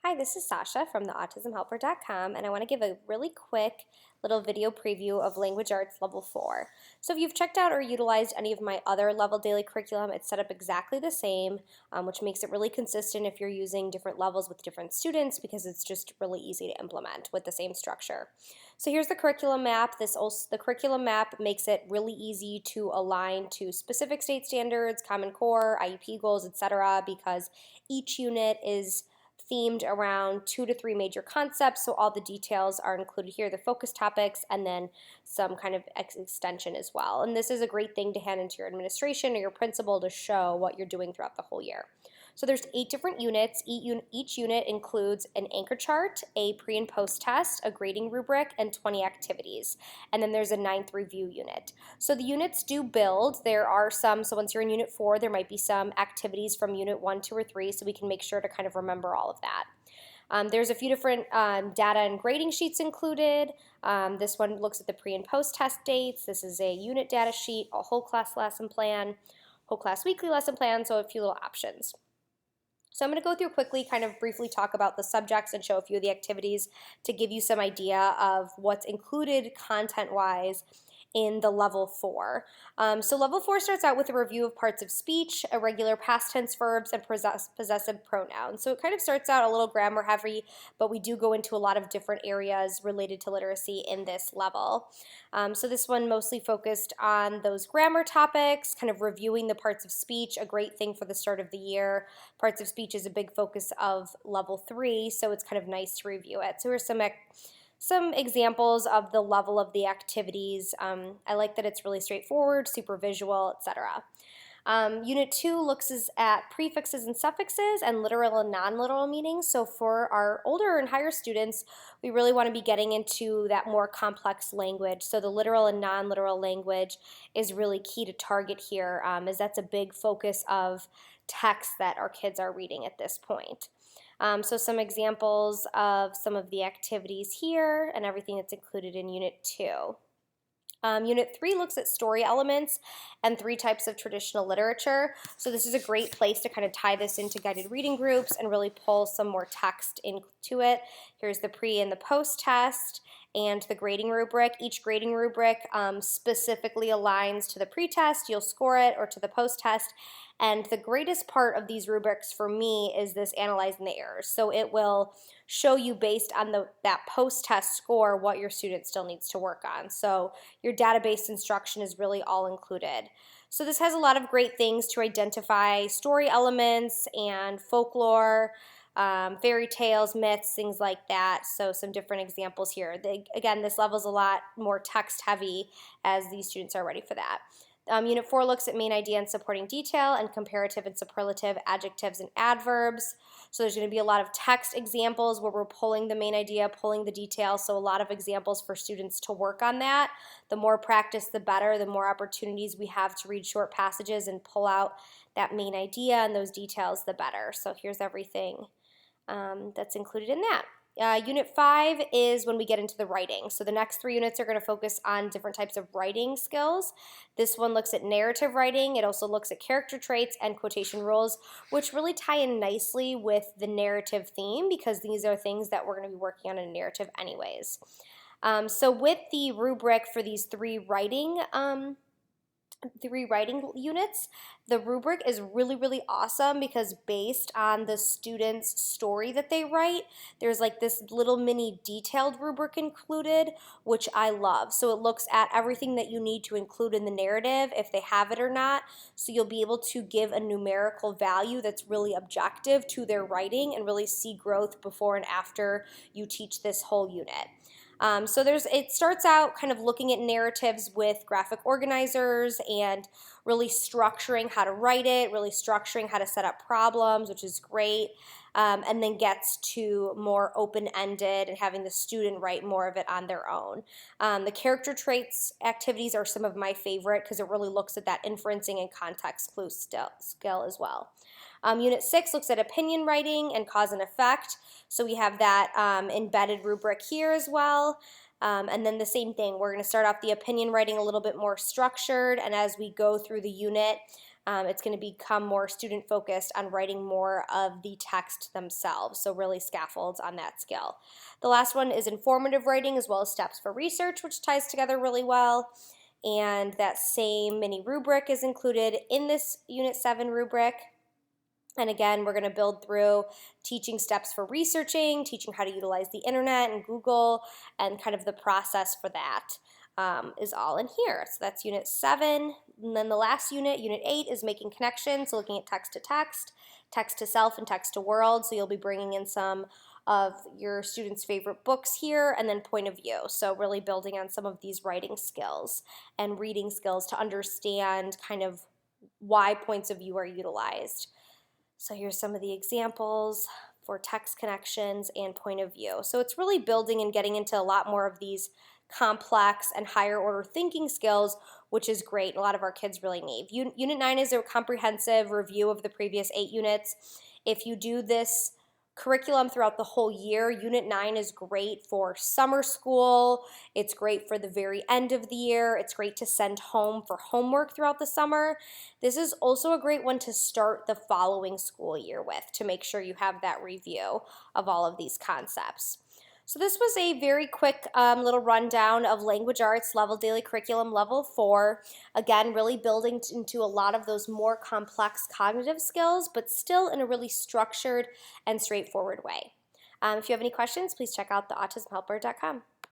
Hi, this is Sasha from theautismhelper.com, and I want to give a really quick little video preview of Language Arts Level 4. So if you've checked out or utilized any of my other level daily curriculum, it's set up exactly the same, which makes it really consistent if you're using different levels with different students because it's just really easy to implement with the same structure. So here's the curriculum map. The curriculum map makes it really easy to align to specific state standards, Common Core, IEP goals, etc., because each unit is themed around 2 to 3 major concepts, so all the details are included here, the focus topics, and then some kind of extension as well. And this is a great thing to hand into your administration or your principal to show what you're doing throughout the whole year. So there's 8 different units. Each unit includes an anchor chart, a pre and post test, a grading rubric, and 20 activities. And then there's a 9th review unit. So the units do build. There are some, so once you're in Unit 4, there might be some activities from Unit 1, 2, or 3, so we can make sure to kind of remember all of that. There's a few different data and grading sheets included. This one looks at the pre and post test dates. This is a unit data sheet, a whole class lesson plan, whole class weekly lesson plan, so a few little options. So I'm going to go through quickly, kind of briefly talk about the subjects and show a few of the activities to give you some idea of what's included content-wise in the level 4. So level 4 starts out with a review of parts of speech, irregular past tense verbs, and possessive pronouns. So it kind of starts out a little grammar heavy, but we do go into a lot of different areas related to literacy in this level. So this one mostly focused on those grammar topics, kind of reviewing the parts of speech, a great thing for the start of the year. Parts of speech is a big focus of level 3, so it's kind of nice to review it. So here's some examples of the level of the activities. I like that it's really straightforward, super visual, etc. Unit 2 looks at prefixes and suffixes and literal and non-literal meanings. So for our older and higher students, we really want to be getting into that more complex language. So the literal and non-literal language is really key to target here, as that's a big focus of text that our kids are reading at this point. So some examples of some of the activities here and everything that's included in Unit 2. Unit 3 looks at story elements and 3 types of traditional literature. So this is a great place to kind of tie this into guided reading groups and really pull some more text into it. Here's the pre and the post test and the grading rubric. Each grading rubric specifically aligns to the pre-test, you'll score it, or to the post-test. And the greatest part of these rubrics for me is this analyzing the errors. So it will show you based on that post-test score what your student still needs to work on. So your database instruction is really all included. So this has a lot of great things to identify story elements and folklore, fairy tales, myths, things like that. So some different examples here. Again, this level is a lot more text heavy as these students are ready for that. Unit 4 looks at main idea and supporting detail and comparative and superlative adjectives and adverbs. So there's going to be a lot of text examples where we're pulling the main idea, pulling the detail, so a lot of examples for students to work on that. The more practice, the better. The more opportunities we have to read short passages and pull out that main idea and those details, the better. So here's everything that's included in that. Unit 5 is when we get into the writing. So the next 3 units are going to focus on different types of writing skills. This one looks at narrative writing. It also looks at character traits and quotation rules, which really tie in nicely with the narrative theme because these are things that we're going to be working on in a narrative anyways. So with the rubric for these 3 writing units, the rubric is really, really awesome because based on the student's story that they write, there's like this little mini detailed rubric included, which I love. So it looks at everything that you need to include in the narrative, if they have it or not, so you'll be able to give a numerical value that's really objective to their writing and really see growth before and after you teach this whole unit. So it starts out kind of looking at narratives with graphic organizers and really structuring how to write it, really structuring how to set up problems, which is great, and then gets to more open-ended and having the student write more of it on their own. The character traits activities are some of my favorite because it really looks at that inferencing and context clue skill as well. Unit 6 looks at opinion writing and cause and effect. So we have that embedded rubric here as well. And then the same thing, we're going to start off the opinion writing a little bit more structured, and as we go through the unit, It's going to become more student focused on writing more of the text themselves, so really scaffolds on that skill. The last one is informative writing as well as steps for research, which ties together really well. And that same mini rubric is included in this Unit 7 rubric. And again, we're going to build through teaching steps for researching, teaching how to utilize the internet and Google, and kind of the process for that is all in here. So that's Unit 7. And then the last unit, Unit 8, is making connections, so looking at text to self, and text to world. So you'll be bringing in some of your students' favorite books here, and then point of view. So really building on some of these writing skills and reading skills to understand kind of why points of view are utilized. So here's some of the examples for text connections and point of view. So it's really building and getting into a lot more of these complex and higher order thinking skills, which is great. A lot of our kids really need. Unit 9 is a comprehensive review of the previous 8 units. If you do this curriculum throughout the whole year, Unit 9 is great for summer school. It's great for the very end of the year. It's great to send home for homework throughout the summer. This is also a great one to start the following school year with, to make sure you have that review of all of these concepts. So this was a very quick little rundown of Language Arts Level Daily Curriculum Level 4. Again, really building into a lot of those more complex cognitive skills, but still in a really structured and straightforward way. If you have any questions, please check out theautismhelper.com.